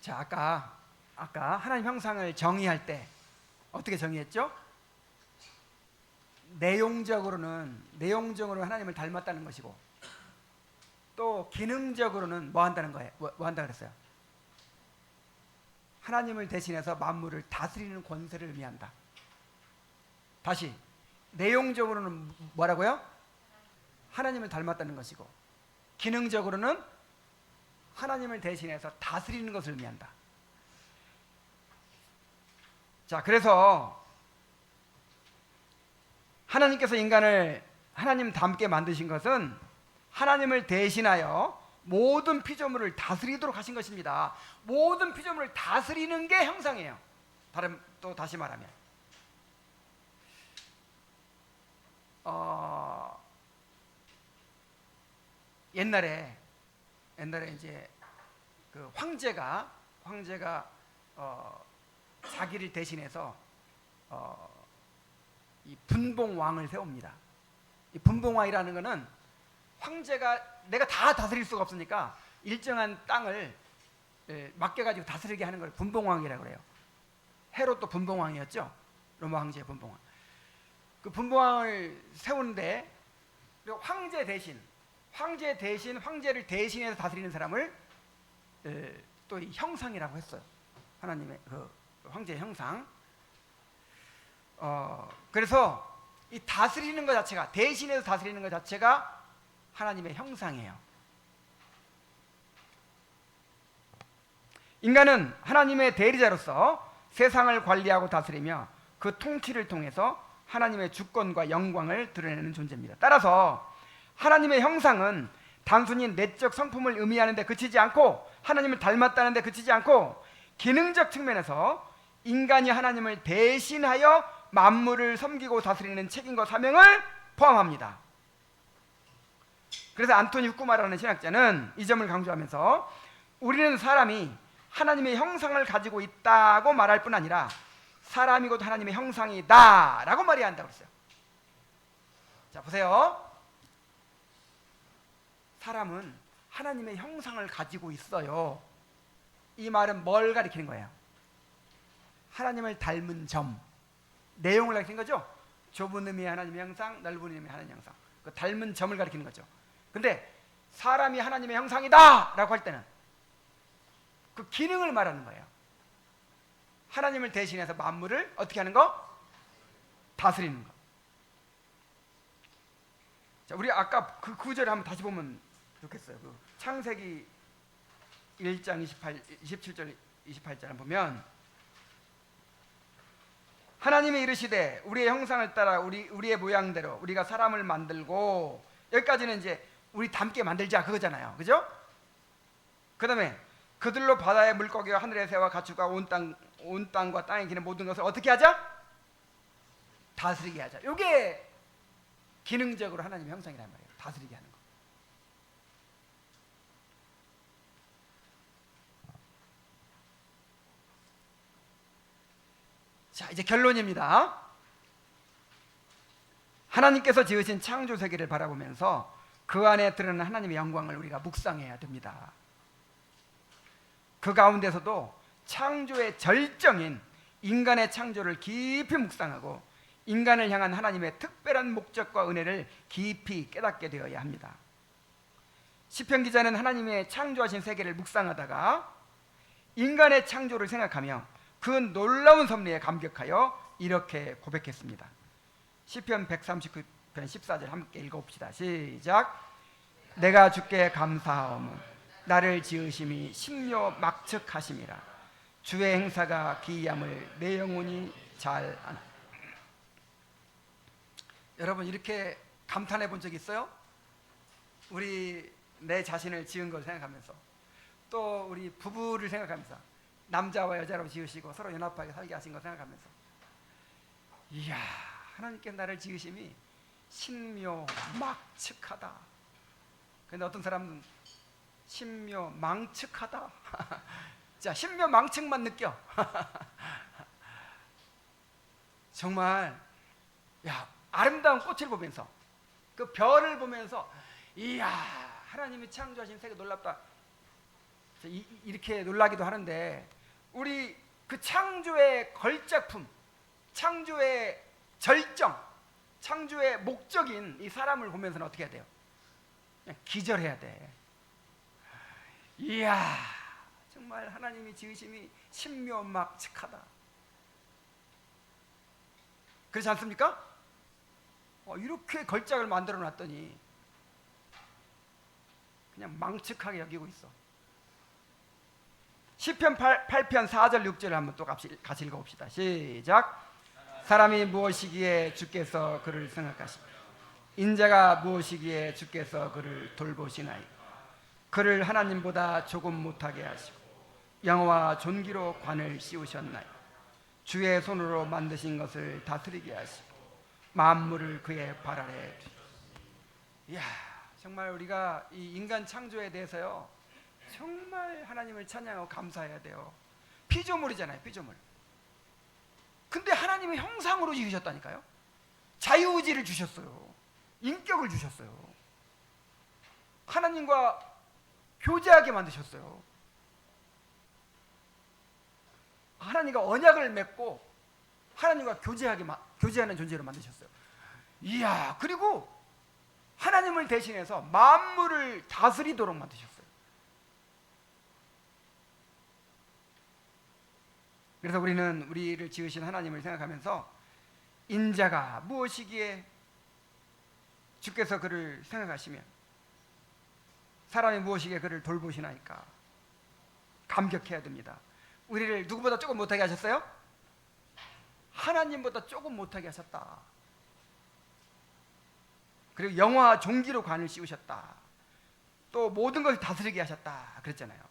자, 아까 하나님 형상을 정의할 때 어떻게 정의했죠? 내용적으로는 하나님을 닮았다는 것이고, 또 기능적으로는 뭐 한다는 거예요? 뭐 한다 그랬어요? 하나님을 대신해서 만물을 다스리는 권세를 의미한다. 다시, 내용적으로는 뭐라고요? 하나님을 닮았다는 것이고, 기능적으로는 하나님을 대신해서 다스리는 것을 의미한다. 자, 그래서 하나님께서 인간을 하나님 닮게 만드신 것은 하나님을 대신하여 모든 피조물을 다스리도록 하신 것입니다. 모든 피조물을 다스리는 게 형상이에요. 또 다시 말하면 옛날에 이제 그 황제가 자기를 대신해서 이 분봉왕을 세웁니다. 이 분봉왕이라는 것은 황제가 내가 다 다스릴 수가 없으니까 일정한 땅을 맡겨가지고 다스리게 하는 걸 분봉왕이라고 그래요. 헤롯도 분봉왕이었죠. 로마 황제의 분봉왕. 그 분봉왕을 세우는데 황제 대신 황제를 대신해서 다스리는 사람을 또 이 형상이라고 했어요. 하나님의 그 황제의 형상. 그래서 이 다스리는 것 자체가, 대신해서 다스리는 것 자체가 하나님의 형상이에요. 인간은 하나님의 대리자로서 세상을 관리하고 다스리며 그 통치를 통해서 하나님의 주권과 영광을 드러내는 존재입니다. 따라서 하나님의 형상은 단순히 내적 성품을 의미하는 데 그치지 않고, 하나님을 닮았다는 데 그치지 않고, 기능적 측면에서 인간이 하나님을 대신하여 만물을 섬기고 다스리는 책임과 사명을 포함합니다. 그래서 안토니 후쿠마라는 신학자는 이 점을 강조하면서 우리는 사람이 하나님의 형상을 가지고 있다고 말할 뿐 아니라 사람이 곧 하나님의 형상이다 라고 말해야 한다고 했어요. 자, 보세요. 사람은 하나님의 형상을 가지고 있어요. 이 말은 뭘 가리키는 거예요? 하나님을 닮은 점, 내용을 가리키는 거죠. 좁은 의미의 하나님의 형상, 넓은 의미의 하나님의 형상, 그 닮은 점을 가리키는 거죠. 근데 사람이 하나님의 형상이다 라고 할 때는 그 기능을 말하는 거예요. 하나님을 대신해서 만물을 어떻게 하는 거? 다스리는 거. 자, 우리 아까 그 구절을 한번 다시 보면 좋겠어요. 그 창세기 1장 27절 28절 보면 하나님이 이르시되 우리의 형상을 따라 우리의 모양대로 우리가 사람을 만들고, 여기까지는 이제 우리 닮게 만들자 그거잖아요. 그죠? 그 다음에 그들로 바다의 물고기와 하늘의 새와 가축과 온 땅과 땅에 기는 모든 것을 어떻게 하자? 다스리게 하자. 이게 기능적으로 하나님의 형상이란 말이에요. 다스리게 하는 거. 자, 이제 결론입니다. 하나님께서 지으신 창조 세계를 바라보면서 그 안에 드러나는 하나님의 영광을 우리가 묵상해야 됩니다. 그 가운데서도 창조의 절정인 인간의 창조를 깊이 묵상하고 인간을 향한 하나님의 특별한 목적과 은혜를 깊이 깨닫게 되어야 합니다. 시편 기자는 하나님의 창조하신 세계를 묵상하다가 인간의 창조를 생각하며 그 놀라운 섭리에 감격하여 이렇게 고백했습니다. 시편 139편 14절 함께 읽어봅시다. 시작. 내가 주께 감사하오며 나를 지으심이 신묘막측하심이라. 주의 행사가 기이함을 내 영혼이 잘 아나. 여러분 이렇게 감탄해 본 적 있어요? 우리 내 자신을 지은 걸 생각하면서, 또 우리 부부를 생각하면서, 남자와 여자로 지으시고 서로 연합하게 살게 하신 걸 생각하면서, 이야, 하나님께 나를 지으심이 신묘막측하다. 근데 어떤 사람은 신묘망측하다. 자, 신묘망측만 느껴. 정말 야, 아름다운 꽃을 보면서, 그 별을 보면서, 이야, 하나님이 창조하신 세계 놀랍다, 이렇게 놀라기도 하는데, 우리 그 창조의 걸작품, 창조의 절정, 창조의 목적인 이 사람을 보면서는 어떻게 해야 돼요? 그냥 기절해야 돼. 이야, 정말 하나님이 지으심이 신묘막측하다. 그렇지 않습니까? 이렇게 걸작을 만들어 놨더니 그냥 망측하게 여기고 있어. 시편 8편 4절 6절을 한번 또 같이 읽어봅시다. 시작. 사람이 무엇이기에 주께서 그를 생각하시고 인자가 무엇이기에 주께서 그를 돌보시나이. 그를 하나님보다 조금 못하게 하시고 영화와 존귀로 관을 씌우셨나이. 주의 손으로 만드신 것을 다스리게 하시고 만물을 그의 발 아래 두시고. 이야, 정말 우리가 이 인간 창조에 대해서요, 정말 하나님을 찬양하고 감사해야 돼요. 피조물이잖아요, 피조물. 근데 하나님의 형상으로 지으셨다니까요. 자유의지를 주셨어요. 인격을 주셨어요. 하나님과 교제하게 만드셨어요. 하나님과 언약을 맺고 하나님과 교제하는 존재로 만드셨어요. 이야, 그리고 하나님을 대신해서 만물을 다스리도록 만드셨어요. 그래서 우리는 우리를 지으신 하나님을 생각하면서 인자가 무엇이기에 주께서 그를 생각하시며 사람이 무엇이기에 그를 돌보시나이까 감격해야 됩니다. 우리를 누구보다 조금 못하게 하셨어요? 하나님보다 조금 못하게 하셨다. 그리고 영화와 존귀로 관을 씌우셨다. 또 모든 것을 다스리게 하셨다 그랬잖아요.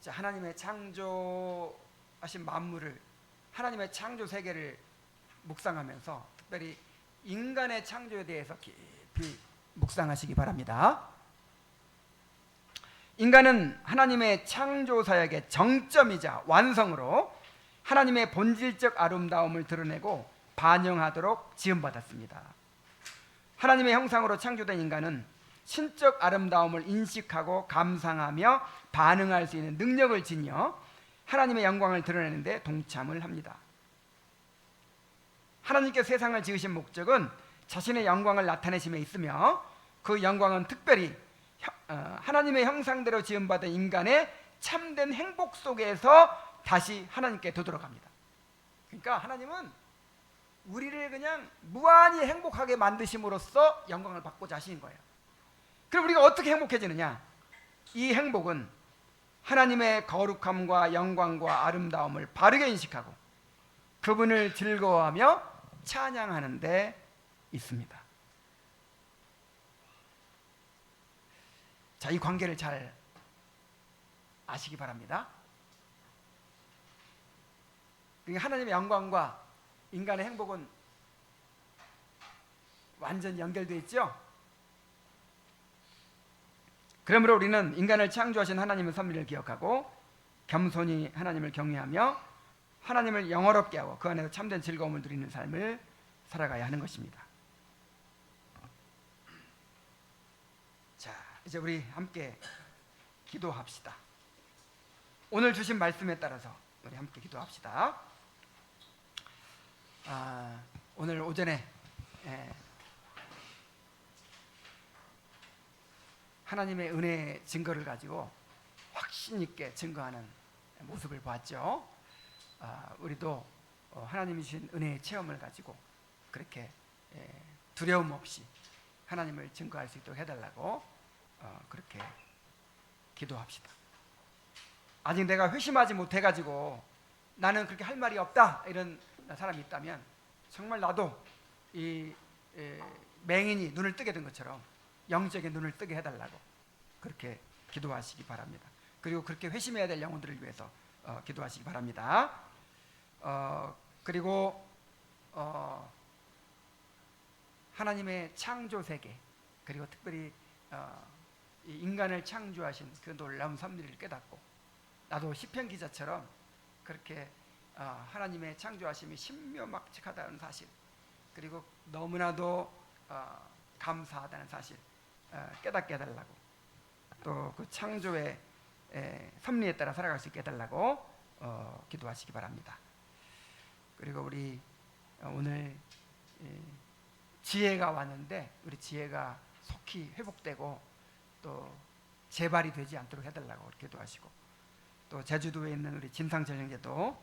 자, 하나님의 창조하신 만물을, 하나님의 창조 세계를 묵상하면서 특별히 인간의 창조에 대해서 깊이 묵상하시기 바랍니다. 인간은 하나님의 창조 사역의 정점이자 완성으로 하나님의 본질적 아름다움을 드러내고 반영하도록 지음받았습니다. 하나님의 형상으로 창조된 인간은 신적 아름다움을 인식하고 감상하며 반응할 수 있는 능력을 지녀 하나님의 영광을 드러내는데 동참을 합니다. 하나님께 세상을 지으신 목적은 자신의 영광을 나타내심에 있으며, 그 영광은 특별히 하나님의 형상대로 지음받은 인간의 참된 행복 속에서 다시 하나님께 되돌아갑니다. 그러니까 하나님은 우리를 그냥 무한히 행복하게 만드심으로써 영광을 받고자 하시는 거예요. 그럼 우리가 어떻게 행복해지느냐? 이 행복은 하나님의 거룩함과 영광과 아름다움을 바르게 인식하고 그분을 즐거워하며 찬양하는 데 있습니다. 자, 이 관계를 잘 아시기 바랍니다. 그러니까 하나님의 영광과 인간의 행복은 완전히 연결되어 있죠. 그러므로 우리는 인간을 창조하신 하나님의 섭리를 기억하고 겸손히 하나님을 경외하며 하나님을 영화롭게 하고 그 안에서 참된 즐거움을 누리는 삶을 살아가야 하는 것입니다. 자, 이제 우리 함께 기도합시다. 오늘 주신 말씀에 따라서 우리 함께 기도합시다. 오늘 오전에 하나님의 은혜의 증거를 가지고 확신 있게 증거하는 모습을 보았죠. 우리도 하나님이 주신 은혜의 체험을 가지고 그렇게 두려움 없이 하나님을 증거할 수 있도록 해달라고 그렇게 기도합시다. 아직 내가 회심하지 못해가지고 나는 그렇게 할 말이 없다 이런 사람이 있다면 정말 나도 이 맹인이 눈을 뜨게 된 것처럼 영적인 눈을 뜨게 해달라고 그렇게 기도하시기 바랍니다. 그리고 그렇게 회심해야 될 영혼들을 위해서 기도하시기 바랍니다. 그리고 하나님의 창조 세계, 그리고 특별히 이 인간을 창조하신 그 놀라운 섭리를 깨닫고 나도 시편 기자처럼 그렇게 하나님의 창조하심이 신묘막측하다는 사실, 그리고 너무나도 감사하다는 사실 깨닫게 해달라고, 또 그 창조의 섭리에 따라 살아갈 수 있게 해달라고 기도하시기 바랍니다. 그리고 우리 오늘 지혜가 왔는데 우리 지혜가 속히 회복되고 또 재발이 되지 않도록 해달라고 기도하시고, 또 제주도에 있는 우리 진상철 형제도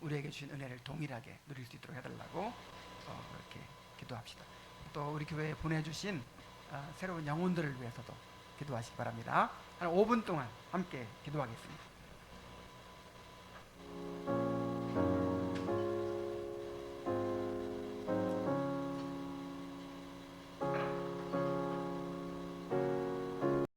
우리에게 주신 은혜를 동일하게 누릴 수 있도록 해달라고 그렇게 기도합시다. 또 우리 교회에 보내주신 새로운 영혼들을 위해서도 기도하시기 바랍니다. 한 5분 동안 함께 기도하겠습니다.